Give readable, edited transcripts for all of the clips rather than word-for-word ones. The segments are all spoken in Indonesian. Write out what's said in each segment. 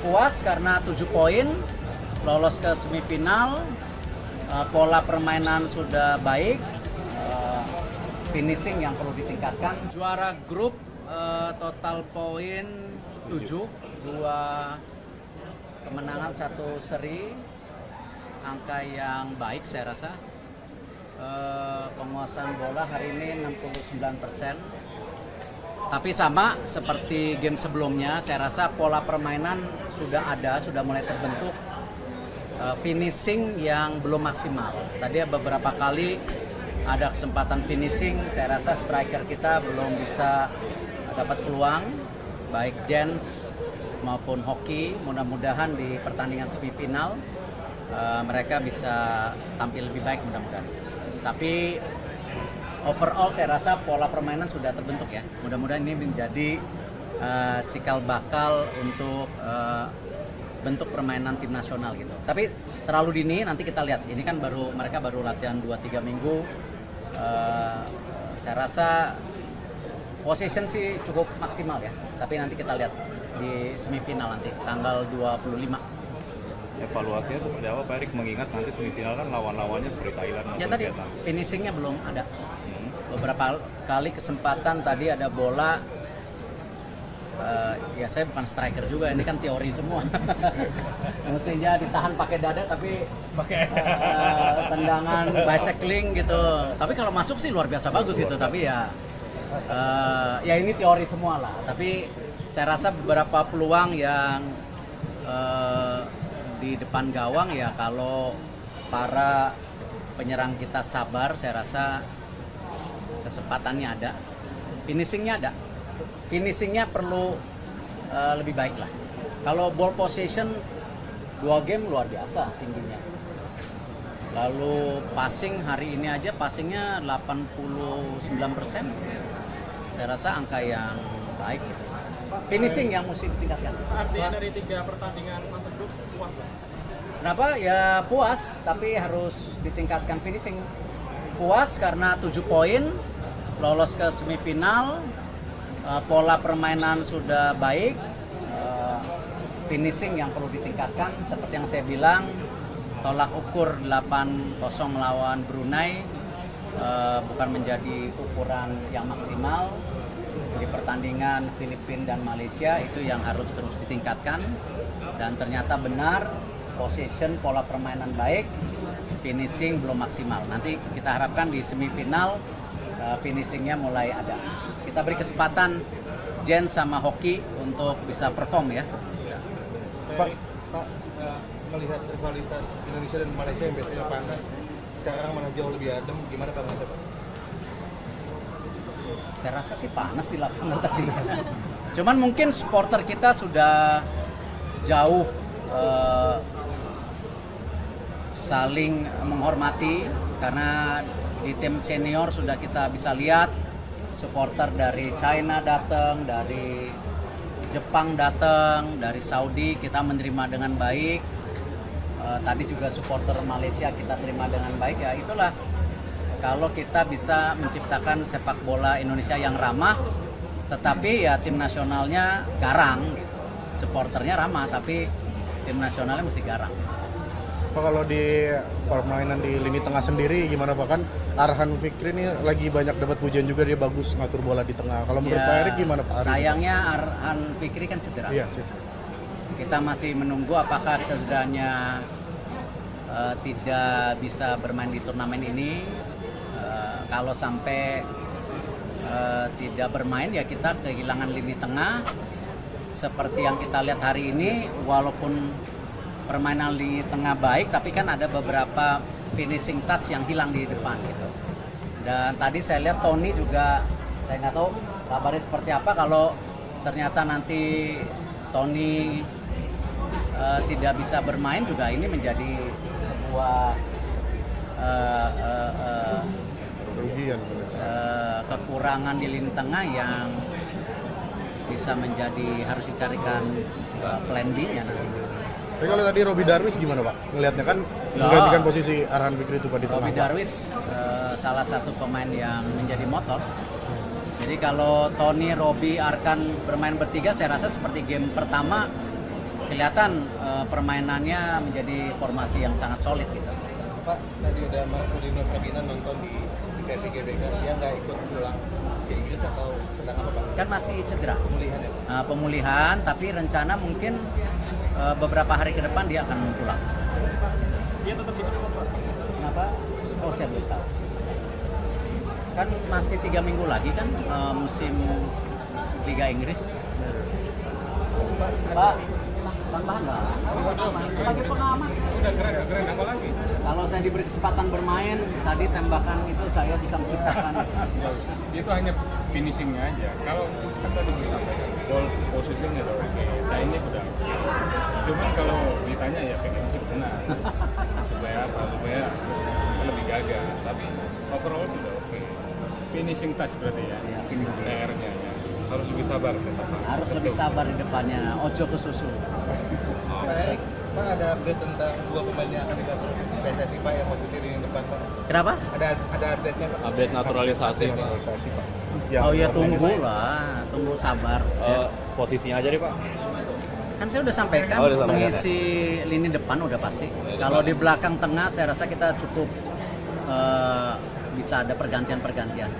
Puas karena 7 poin, lolos ke semifinal, pola permainan sudah baik, finishing yang perlu ditingkatkan. Juara grup, total poin 7, 2 kemenangan, 1 seri, angka yang baik saya rasa. Penguasaan bola hari ini 69%. Tapi sama seperti game sebelumnya, saya rasa pola permainan sudah ada, sudah mulai terbentuk. Finishing yang belum maksimal. Tadi beberapa kali ada kesempatan finishing, saya rasa striker kita belum bisa dapat peluang, baik Jens maupun Hoki. Mudah-mudahan di pertandingan semifinal mereka bisa tampil lebih baik mudah-mudahan. Tapi overall saya rasa pola permainan sudah terbentuk ya. Mudah-mudahan ini menjadi cikal bakal untuk bentuk permainan tim nasional gitu. Tapi terlalu dini, nanti kita lihat. Ini kan mereka baru latihan 2-3 minggu. Saya rasa possession sih cukup maksimal ya. Tapi nanti kita lihat di semifinal nanti tanggal 25. Evaluasinya seperti apa Pak Erik, mengingat nanti semifinal kan lawan-lawannya seperti Thailand Ya maupun tadi Vietnam. finishingnya belum ada. Beberapa kali kesempatan tadi ada bola. Ya saya bukan striker juga, ini kan teori semua. Mestinya ditahan pakai dada tapi pakai tendangan bicycling gitu. Tapi kalau masuk sih luar biasa bagus gitu. Tapi ya ini teori semua lah. Tapi saya rasa beberapa peluang yang di depan gawang ya, kalau para penyerang kita sabar, saya rasa kesempatannya ada, finishingnya ada. Finishingnya perlu lebih baik lah. Kalau ball possession 2 game luar biasa tingginya. Lalu passing hari ini aja passingnya 89%. Saya rasa angka yang baik gitu. Finishing yang mesti ditingkatkan. Artinya dari 3 pertandingan fase grup puas lah. Kenapa? Ya puas, tapi harus ditingkatkan finishing. Puas karena 7 poin, lolos ke semifinal, pola permainan sudah baik, finishing yang perlu ditingkatkan. Seperti yang saya bilang, tolak ukur 8-0 melawan Brunei bukan menjadi ukuran yang maksimal. Di pertandingan Filipina dan Malaysia itu yang harus terus ditingkatkan. Dan ternyata benar, possession, pola permainan baik, finishing belum maksimal. Nanti kita harapkan di semifinal finishingnya mulai ada. Kita beri kesempatan Jen sama Hoki untuk bisa perform ya. Pak, melihat rivalitas Indonesia dan Malaysia yang biasanya panas, sekarang mana jauh lebih adem, gimana Pak Mantap? Saya rasa sih panas di lapangan tadi. Cuman mungkin supporter kita sudah jauh saling menghormati, karena di tim senior sudah kita bisa lihat supporter dari China datang, dari Jepang datang, dari Saudi kita menerima dengan baik. Tadi juga supporter Malaysia kita terima dengan baik ya. Itulah kalau kita bisa menciptakan sepak bola Indonesia yang ramah, tetapi ya tim nasionalnya garang gitu. Supporternya ramah tapi tim nasionalnya mesti garang. Pak, kalau di permainan di lini tengah sendiri gimana Pak? Kan Arhan Fikri ini lagi banyak dapat pujian juga, dia bagus ngatur bola di tengah. Kalau menurut Pak Erik gimana Pak? Sayangnya Arhan Fikri kan cedera. Iya, cedera. Kita masih menunggu apakah cederanya tidak bisa bermain di turnamen ini. Kalau sampai tidak bermain ya kita kehilangan lini tengah. Seperti yang kita lihat hari ini, walaupun permainan lini tengah baik, tapi kan ada beberapa finishing touch yang hilang di depan gitu. Dan tadi saya lihat Tony juga, saya nggak tahu kabarnya seperti apa, kalau ternyata nanti Tony tidak bisa bermain juga, ini menjadi sebuah Kerugian. kekurangan di lini tengah yang bisa menjadi harus dicarikan plan B-nya nanti. Tapi kalau tadi Robby Darwis gimana Pak? Ngelihatnya kan menggantikan posisi Arhan Fikri itu Pak di tengah. Robby Darwis salah satu pemain yang menjadi motor. Jadi kalau Tony, Robby, Arkan bermain bertiga, saya rasa seperti game pertama kelihatan permainannya menjadi formasi yang sangat solid gitu. Pak, tadi udah Marcelino Ferdinand nonton di VIP GBK, dia nggak ikut pulang ke Inggris atau sedang apa Pak? Kan masih cedera. Pemulihan ya? Pemulihan, tapi rencana mungkin beberapa hari ke depan dia akan pulang. Dia tetap ikut stop Pak. Kenapa? Oh, saya belum tahu. Kan masih 3 minggu lagi kan musim Liga Inggris. Pak, Pak, tambahan nggak? Sebagai pengamat. Udah keren apa lagi? Kalau saya diberi kesempatan bermain, tadi tembakan itu saya bisa menciptakan. Itu hanya finishingnya aja. Kalau kan tadi disampaikan ball posisinya udah oke, lainnya udah oke. Cuman kalau ditanya ya pengen sih benar supaya apa? Supaya lebih gagah. Tapi overall sudah oke. Finishing touch berarti ya. Ya, finishing. PR-nya ya. Harus lebih sabar tetap. Harus lebih sabar di depannya. Ojo ke susu. Pak Erik, Pak ada update tentang dua pemain yang akan dilaksanakan PSSI Pak yang posisi di depan Pak? Kenapa? Ada update-nya Pak? Update naturalisasi. Naturalisasi, Pak. Oh ya, warnanya tunggu Pak. lah, tunggu sabar. Posisinya aja deh Pak. Kan saya udah sampaikan, Oh, udah sampaikan, mengisi lini depan udah pasti. Kalau di belakang tengah saya rasa kita cukup bisa ada pergantian-pergantian.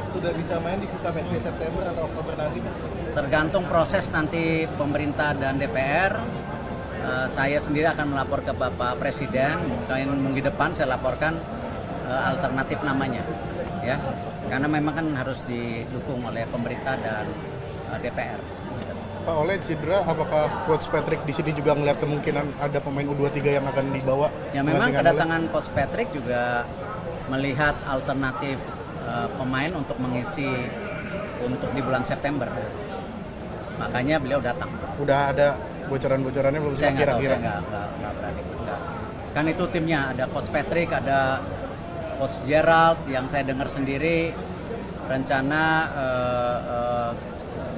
Sudah bisa main di FIFA Matchday September atau Oktober nanti Pak? Tergantung proses nanti pemerintah dan DPR. Saya sendiri akan melapor ke Bapak Presiden. Mungkin minggu depan saya laporkan alternatif namanya, ya. Karena memang kan harus didukung oleh pemerintah dan DPR. Pak Oleh cedera, apakah Coach Patrick di sini juga ngelihat kemungkinan ada pemain U23 yang akan dibawa? Ya memang Gantikan kedatangan Coach Patrick juga melihat alternatif pemain untuk mengisi untuk di bulan September. Makanya beliau datang. Oleh? Udah ada bocoran-bocorannya belum Saya sih nggak tahu, kira-kira? saya nggak berani. Nggak. Kan itu timnya, ada Coach Patrick, ada Coach Gerald yang saya dengar sendiri rencana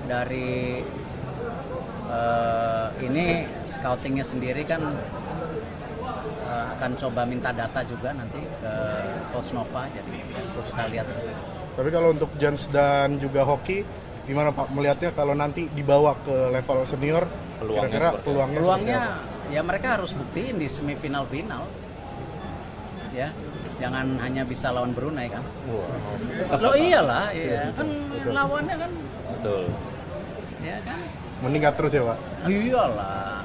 dari ini scoutingnya sendiri kan akan coba minta data juga nanti ke Coach Nova, jadi ya, kita lihat. Tapi kalau untuk Jans dan juga hoki, gimana Pak melihatnya kalau nanti dibawa ke level senior, kira-kira peluangnya seperti Peluangnya apa? ya mereka harus buktiin di semifinal final, ya jangan hanya bisa lawan Brunei kan. Loh iyalah, iya kan lawannya kan, Betul. ya kan. Meningkat terus ya Pak? Iyalah.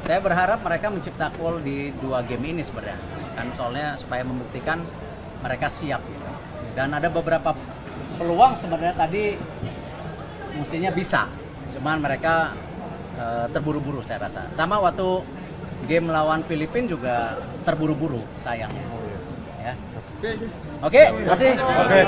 Saya berharap mereka mencipta gol di 2 game ini sebenarnya. Kan soalnya supaya membuktikan mereka siap gitu. Dan ada beberapa peluang sebenarnya tadi mestinya bisa. Cuman mereka terburu-buru saya rasa. Sama waktu game lawan Filipina juga terburu-buru sayangnya. Ya. Oke, makasih. Oke.